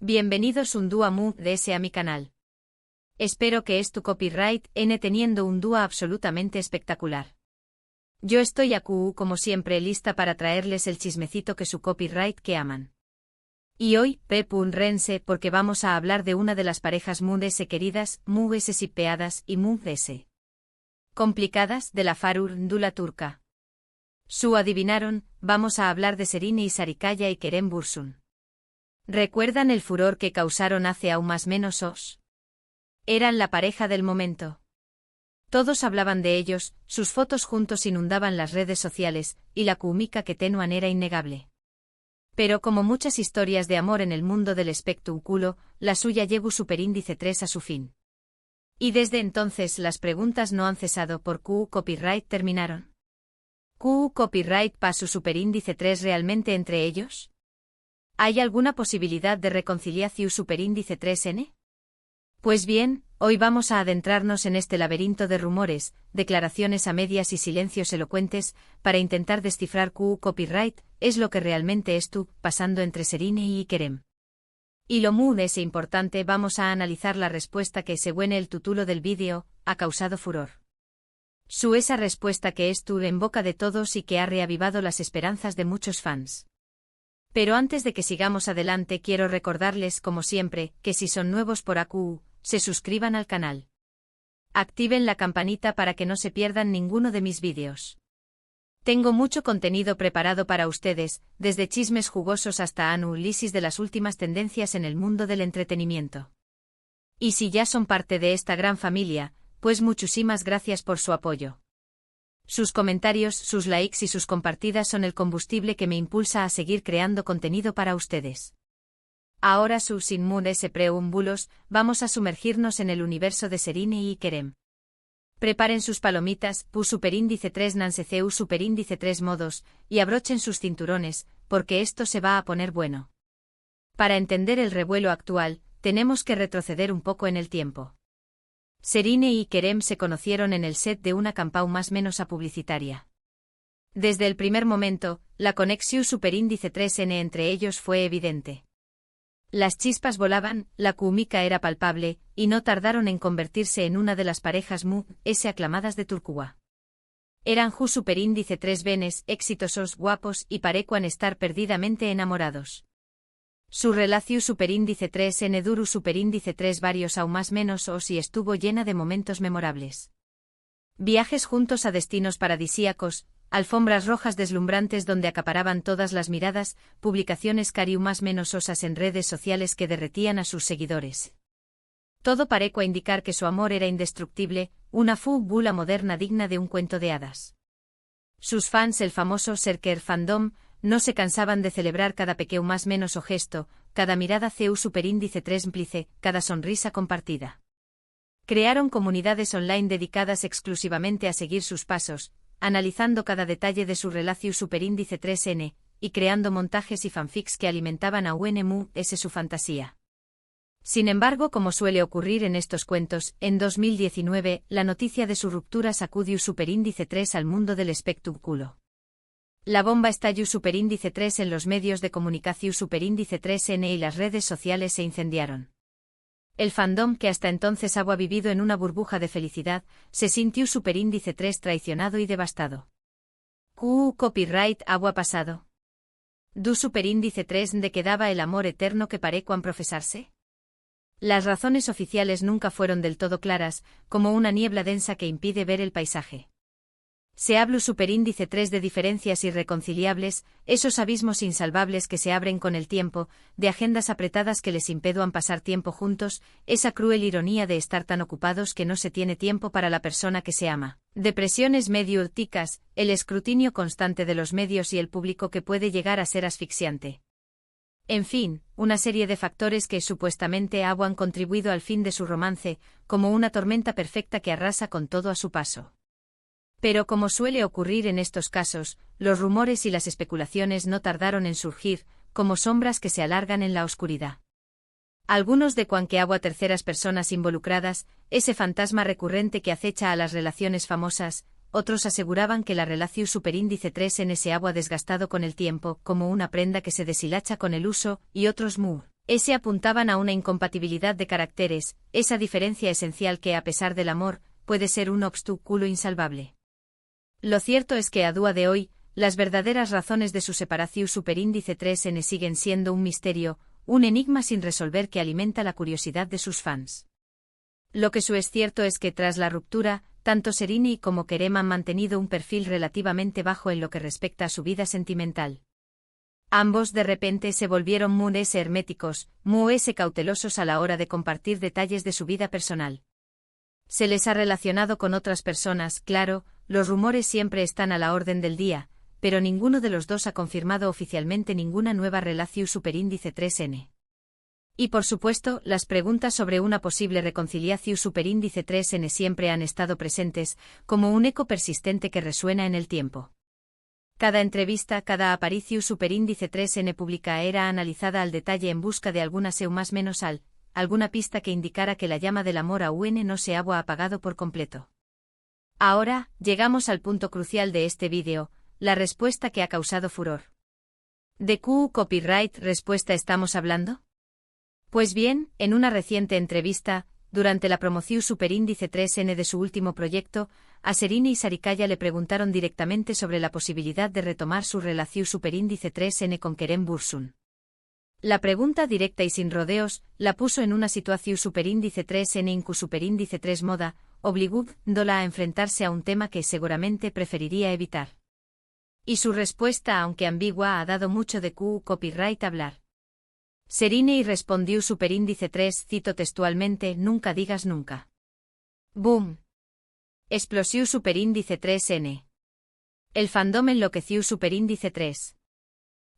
Bienvenidos un dúa mu de ese a mi canal. Espero que es tu copyright N teniendo un dúa absolutamente espectacular. Yo estoy como siempre lista para traerles el chismecito que su copyright que aman. Y hoy, rense porque vamos a hablar de una de las parejas mu de ese queridas, mu ese sipeadas y mu de ese complicadas de la Farur Ndula turca. Su adivinaron, vamos a hablar de Serine y Sarikaya y Kerem Bürsin. ¿Recuerdan el furor que causaron hace aún más menos os? Eran la pareja del momento. Todos hablaban de ellos, sus fotos juntos inundaban las redes sociales, y la química que tenuan era innegable. Pero como muchas historias de amor en el mundo del espectáculo, la suya llegó superíndice 3 a su fin. Y desde entonces las preguntas no han cesado por copyright terminaron. Copyright pa su superíndice 3 realmente entre ellos? ¿Hay alguna posibilidad de reconciliación superíndice 3N? Pues bien, hoy vamos a adentrarnos en este laberinto de rumores, declaraciones a medias y silencios elocuentes, para intentar descifrar copyright, es lo que realmente estuvo pasando entre Serine y Kerem. Y lo muy es importante vamos a analizar la respuesta que según el título del vídeo, ha causado furor. Esa respuesta que estuvo en boca de todos y que ha reavivado las esperanzas de muchos fans. Pero antes de que sigamos adelante quiero recordarles como siempre, que si son nuevos por AQ, se suscriban al canal. Activen la campanita para que no se pierdan ninguno de mis vídeos. Tengo mucho contenido preparado para ustedes, desde chismes jugosos hasta análisis de las últimas tendencias en el mundo del entretenimiento. Y si ya son parte de esta gran familia, pues muchísimas gracias por su apoyo. Sus comentarios, sus likes y sus compartidas son el combustible que me impulsa a seguir creando contenido para ustedes. Ahora sin más preámbulos, vamos a sumergirnos en el universo de Serine y Kerem. Preparen sus palomitas, superíndice 3 nanseceu superíndice 3 modos, y abrochen sus cinturones, porque esto se va a poner bueno. Para entender el revuelo actual, tenemos que retroceder un poco en el tiempo. Serine y Kerem se conocieron en el set de una campaña más menos a publicitaria. Desde el primer momento, la conexión superíndice 3N entre ellos fue evidente. Las chispas volaban, la química era palpable, y no tardaron en convertirse en una de las parejas aclamadas de Turquía. Eran superíndice 3 venes, exitosos, guapos y parecuan estar perdidamente enamorados. Su relación superíndice 3N duru superíndice 3 varios aún más menos os y estuvo llena de momentos memorables. Viajes juntos a destinos paradisíacos, alfombras rojas deslumbrantes donde acaparaban todas las miradas, publicaciones cariu más menos osas en redes sociales que derretían a sus seguidores. Todo parecua indicar que su amor era indestructible, una bula moderna digna de un cuento de hadas. Sus fans, el famoso Serker fandom, no se cansaban de celebrar cada pequeño más menos o gesto, cada mirada superíndice 3 mplice, cada sonrisa compartida. Crearon comunidades online dedicadas exclusivamente a seguir sus pasos, analizando cada detalle de su relación superíndice 3N, y creando montajes y fanfics que alimentaban a su fantasía. Sin embargo, como suele ocurrir en estos cuentos, en 2019, la noticia de su ruptura sacudió superíndice 3 al mundo del espectáculo. La bomba estalló superíndice 3 en los medios de comunicación superíndice 3N y las redes sociales se incendiaron. El fandom que hasta entonces había vivido en una burbuja de felicidad, se sintió superíndice 3 traicionado y devastado. Copyright había pasado. ¿Du superíndice 3 de quedaba el amor eterno que parecuan profesarse? Las razones oficiales nunca fueron del todo claras, como una niebla densa que impide ver el paisaje. Se habla superíndice 3 de diferencias irreconciliables, esos abismos insalvables que se abren con el tiempo, de agendas apretadas que les impedan pasar tiempo juntos, esa cruel ironía de estar tan ocupados que no se tiene tiempo para la persona que se ama, depresiones medio urticas, el escrutinio constante de los medios y el público que puede llegar a ser asfixiante. En fin, una serie de factores que supuestamente han contribuido al fin de su romance, como una tormenta perfecta que arrasa con todo a su paso. Pero como suele ocurrir en estos casos, los rumores y las especulaciones no tardaron en surgir, como sombras que se alargan en la oscuridad. Algunos de que a terceras personas involucradas, ese fantasma recurrente que acecha a las relaciones famosas, otros aseguraban que la relación superíndice 3N se había desgastado con el tiempo, como una prenda que se deshilacha con el uso, y otros S apuntaban a una incompatibilidad de caracteres, esa diferencia esencial que, a pesar del amor, puede ser un obstáculo insalvable. Lo cierto es que a día de hoy, las verdaderas razones de su separación superíndice 3N siguen siendo un misterio, un enigma sin resolver que alimenta la curiosidad de sus fans. Lo que es cierto es que tras la ruptura, tanto Serrini como Kerem han mantenido un perfil relativamente bajo en lo que respecta a su vida sentimental. Ambos de repente se volvieron muy herméticos, muy cautelosos a la hora de compartir detalles de su vida personal. Se les ha relacionado con otras personas, claro, los rumores siempre están a la orden del día, pero ninguno de los dos ha confirmado oficialmente ninguna nueva relación superíndice 3N. Y por supuesto, las preguntas sobre una posible reconciliación superíndice 3N siempre han estado presentes, como un eco persistente que resuena en el tiempo. Cada entrevista, cada aparición superíndice 3N pública era analizada al detalle en busca de alguna alguna pista que indicara que la llama del amor a UN no se había apagado por completo. Ahora, llegamos al punto crucial de este vídeo, la respuesta que ha causado furor. ¿De qué copyright respuesta estamos hablando? Pues bien, en una reciente entrevista, durante la promoción superíndice 3N de su último proyecto, a Serrini y Sarikaya le preguntaron directamente sobre la posibilidad de retomar su relación superíndice 3N con Kerem Bürsin. La pregunta directa y sin rodeos la puso en una situación superíndice 3N incu superíndice 3 moda, obligándola a enfrentarse a un tema que seguramente preferiría evitar. Y su respuesta, aunque ambigua, ha dado mucho de copyright hablar. Serrini respondió superíndice 3, cito textualmente, nunca digas nunca. Boom. Explosión superíndice 3N. El fandom enloqueció superíndice 3.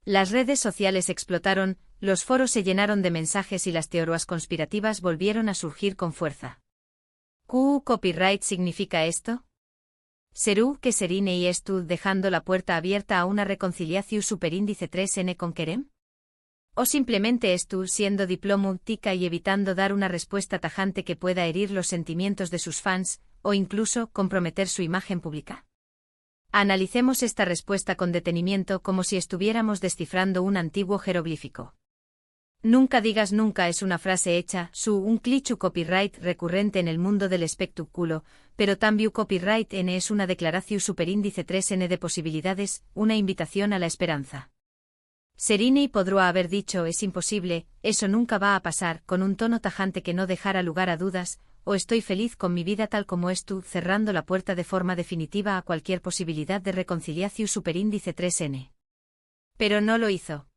Las redes sociales explotaron, los foros se llenaron de mensajes y las teorías conspirativas volvieron a surgir con fuerza. ¿Qué copyright significa esto? ¿Será que Serrini y Estu dejando la puerta abierta a una reconciliación superíndice 3N con Kerem? ¿O simplemente Estu siendo diplomática y evitando dar una respuesta tajante que pueda herir los sentimientos de sus fans, o incluso comprometer su imagen pública? Analicemos esta respuesta con detenimiento como si estuviéramos descifrando un antiguo jeroglífico. Nunca digas nunca es una frase hecha, un cliché copyright recurrente en el mundo del espectáculo, pero también copyright N es una declaración superíndice 3N de posibilidades, una invitación a la esperanza. Serrini podrá haber dicho es imposible, eso nunca va a pasar, con un tono tajante que no dejara lugar a dudas, o estoy feliz con mi vida tal como es tú, cerrando la puerta de forma definitiva a cualquier posibilidad de reconciliación superíndice 3N. Pero no lo hizo.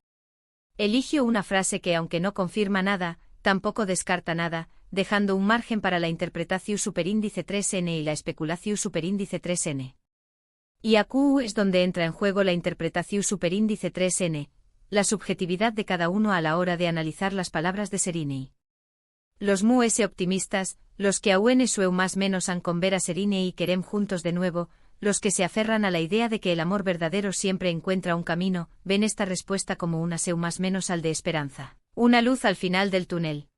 Eligió una frase que aunque no confirma nada, tampoco descarta nada, dejando un margen para la interpretación superíndice 3N y la especulación superíndice 3N. Y aquí es donde entra en juego la interpretación superíndice 3N, la subjetividad de cada uno a la hora de analizar las palabras de Serrini. Los optimistas, los que aún su más menos han con ver a Serrini y Kerem juntos de nuevo, los que se aferran a la idea de que el amor verdadero siempre encuentra un camino, ven esta respuesta como una más menos al de esperanza, una luz al final del túnel.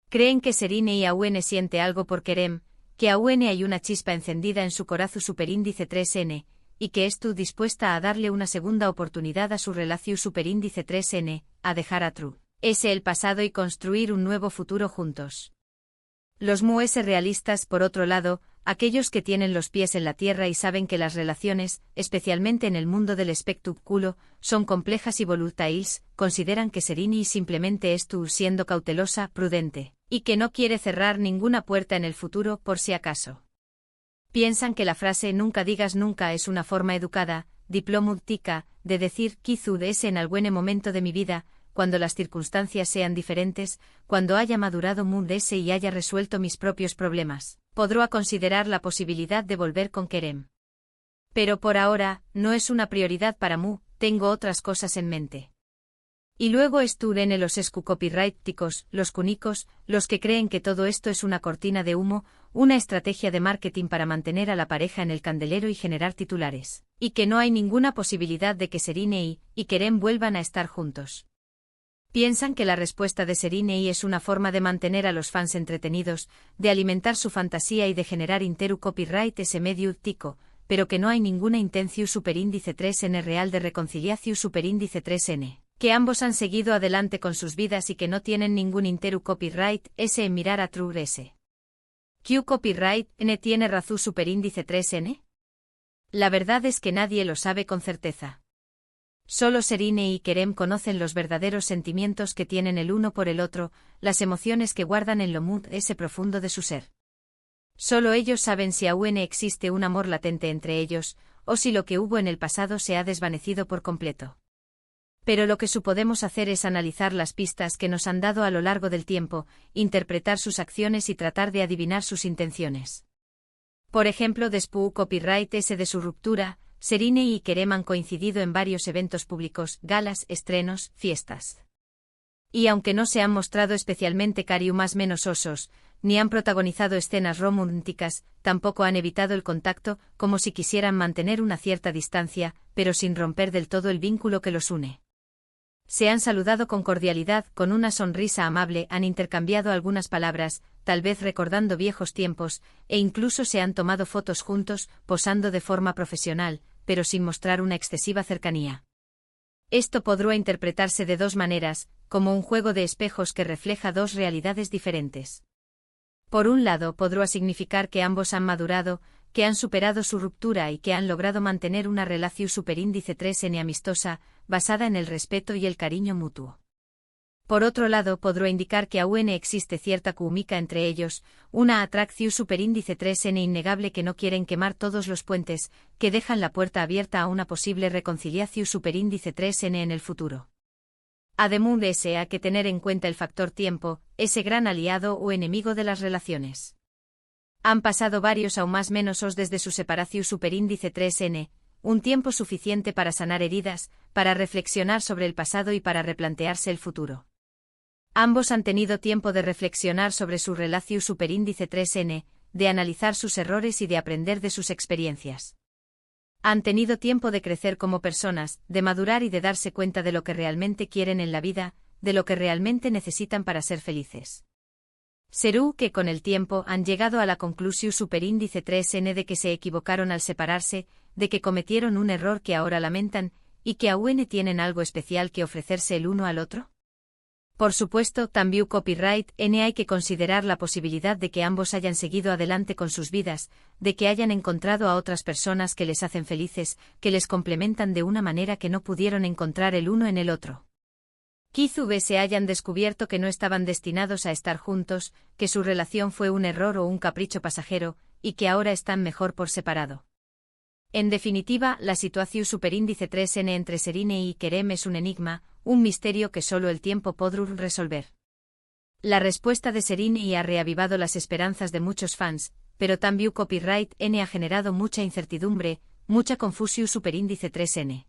Creen que Serrini y aún siente algo por Kerem, que aún hay una chispa encendida en su corazón superíndice 3N, y que Estu dispuesta a darle una segunda oportunidad a su relación superíndice 3N, a dejar a True S el pasado y construir un nuevo futuro juntos. Los realistas, por otro lado, aquellos que tienen los pies en la tierra y saben que las relaciones, especialmente en el mundo del espectáculo, son complejas y volátiles, consideran que Serrini simplemente Estu siendo cautelosa, prudente, y que no quiere cerrar ninguna puerta en el futuro por si acaso. Piensan que la frase nunca digas nunca es una forma educada, diplomática, de decir quizá es en algún momento de mi vida, cuando las circunstancias sean diferentes, cuando haya madurado ese y haya resuelto mis propios problemas, podré considerar la posibilidad de volver con Kerem. Pero por ahora, no es una prioridad para mí, tengo otras cosas en mente. Y luego estuden los copyrighticos, los cúnicos, los que creen que todo esto es una cortina de humo, una estrategia de marketing para mantener a la pareja en el candelero y generar titulares, y que no hay ninguna posibilidad de que Serrini y Kerem vuelvan a estar juntos. Piensan que la respuesta de Serrini es una forma de mantener a los fans entretenidos, de alimentar su fantasía y de generar interu copyright ese medio tico, pero que no hay ninguna intención superíndice 3N real de reconciliación superíndice 3N. Que ambos han seguido adelante con sus vidas y que no tienen ningún interu copyright S en mirar a True S. ¿Q copyright N tiene razón superíndice 3N? La verdad es que nadie lo sabe con certeza. Solo Serine y Kerem conocen los verdaderos sentimientos que tienen el uno por el otro, las emociones que guardan en lo mud ese profundo de su ser. Solo ellos saben si aún existe un amor latente entre ellos, o si lo que hubo en el pasado se ha desvanecido por completo. Pero lo que podemos hacer es analizar las pistas que nos han dado a lo largo del tiempo, interpretar sus acciones y tratar de adivinar sus intenciones. Por ejemplo, después copyright S de su ruptura, Serine y Kerem han coincidido en varios eventos públicos, galas, estrenos, fiestas. Y aunque no se han mostrado especialmente más menos osos, ni han protagonizado escenas románticas, tampoco han evitado el contacto, como si quisieran mantener una cierta distancia, pero sin romper del todo el vínculo que los une. Se han saludado con cordialidad, con una sonrisa amable, han intercambiado algunas palabras, tal vez recordando viejos tiempos, e incluso se han tomado fotos juntos, posando de forma profesional, pero sin mostrar una excesiva cercanía. Esto podrá interpretarse de dos maneras, como un juego de espejos que refleja dos realidades diferentes. Por un lado, podrá significar que ambos han madurado, que han superado su ruptura y que han logrado mantener una relación superíndice 3N amistosa, basada en el respeto y el cariño mutuo. Por otro lado, podrá indicar que aún existe cierta química entre ellos, una atracción superíndice 3N innegable que no quieren quemar todos los puentes, que dejan la puerta abierta a una posible reconciliación superíndice 3N en el futuro. Además de ese hay que tener en cuenta el factor tiempo, ese gran aliado o enemigo de las relaciones. Han pasado varios aún más menos os desde su separación superíndice 3N, un tiempo suficiente para sanar heridas, para reflexionar sobre el pasado y para replantearse el futuro. Ambos han tenido tiempo de reflexionar sobre su relación superíndice 3N, de analizar sus errores y de aprender de sus experiencias. Han tenido tiempo de crecer como personas, de madurar y de darse cuenta de lo que realmente quieren en la vida, de lo que realmente necesitan para ser felices. Serú que con el tiempo han llegado a la conclusión superíndice 3N de que se equivocaron al separarse, de que cometieron un error que ahora lamentan, y que aún tienen algo especial que ofrecerse el uno al otro. Por supuesto, también copyright N hay que considerar la posibilidad de que ambos hayan seguido adelante con sus vidas, de que hayan encontrado a otras personas que les hacen felices, que les complementan de una manera que no pudieron encontrar el uno en el otro. Quizás se hayan descubierto que no estaban destinados a estar juntos, que su relación fue un error o un capricho pasajero, y que ahora están mejor por separado. En definitiva, la situación superíndice 3N entre Serine y Kerem es un enigma, un misterio que solo el tiempo podrá resolver. La respuesta de Serine ha reavivado las esperanzas de muchos fans, pero también copyright N ha generado mucha incertidumbre, mucha confusión superíndice 3N.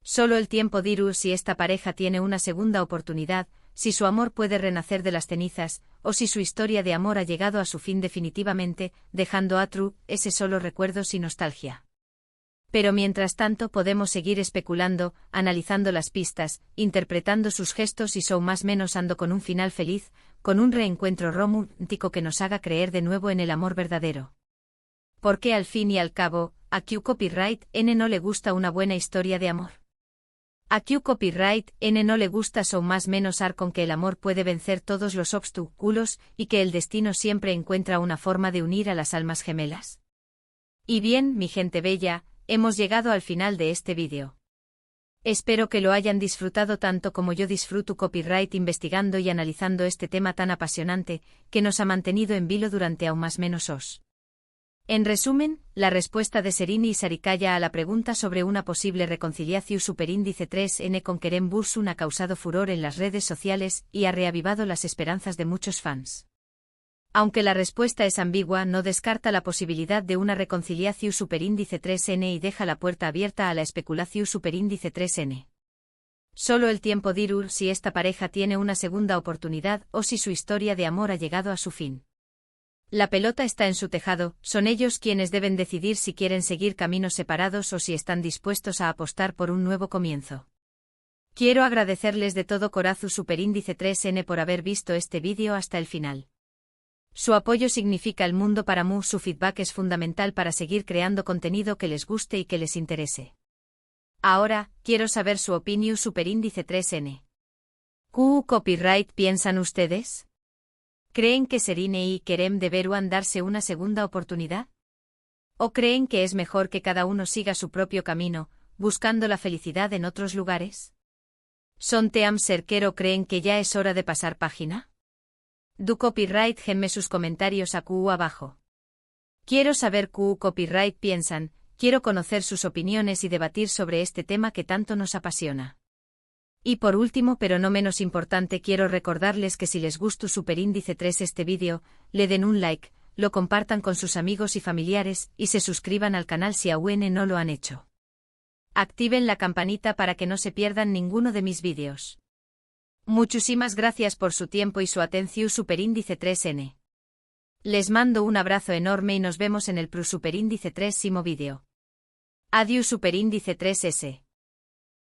Solo el tiempo dirá si esta pareja tiene una segunda oportunidad, si su amor puede renacer de las cenizas, o si su historia de amor ha llegado a su fin definitivamente, dejando a True ese solo recuerdos y nostalgia. Pero mientras tanto podemos seguir especulando, analizando las pistas, interpretando sus gestos y más menos ando con un final feliz, con un reencuentro romántico que nos haga creer de nuevo en el amor verdadero. Porque al fin y al cabo, a Q copyright N no le gusta una buena historia de amor. A Q copyright N no le gusta más menos con que el amor puede vencer todos los obstáculos y que el destino siempre encuentra una forma de unir a las almas gemelas. Y bien, mi gente bella, hemos llegado al final de este vídeo. Espero que lo hayan disfrutado tanto como yo disfruto copyright investigando y analizando este tema tan apasionante, que nos ha mantenido en vilo durante aún más menos os. En resumen, la respuesta de Serine y Sarikaya a la pregunta sobre una posible reconciliación superíndice 3N con Kerem Bürsin ha causado furor en las redes sociales y ha reavivado las esperanzas de muchos fans. Aunque la respuesta es ambigua, no descarta la posibilidad de una reconciliación superíndice 3N y deja la puerta abierta a la especulación superíndice 3N. Solo el tiempo dirá si esta pareja tiene una segunda oportunidad o si su historia de amor ha llegado a su fin. La pelota está en su tejado, son ellos quienes deben decidir si quieren seguir caminos separados o si están dispuestos a apostar por un nuevo comienzo. Quiero agradecerles de todo corazón superíndice 3N por haber visto este vídeo hasta el final. Su apoyo significa el mundo para mí, su feedback es fundamental para seguir creando contenido que les guste y que les interese. Ahora, quiero saber su opinión superíndice 3N. ¿Qué copyright piensan ustedes? ¿Creen que Serine y Kerem deberán darse una segunda oportunidad? ¿O creen que es mejor que cada uno siga su propio camino, buscando la felicidad en otros lugares? ¿Son team cerquero creen que ya es hora de pasar página? Du copyright genme sus comentarios abajo. Quiero saber qué copyright piensan, quiero conocer sus opiniones y debatir sobre este tema que tanto nos apasiona. Y por último pero no menos importante quiero recordarles que si les gustó superíndice 3 este vídeo, le den un like, lo compartan con sus amigos y familiares y se suscriban al canal si aún no lo han hecho. Activen la campanita para que no se pierdan ninguno de mis vídeos. Muchísimas gracias por su tiempo y su atención superíndice 3N. Les mando un abrazo enorme y nos vemos en el superíndice 3 vídeo. Adiós superíndice 3S.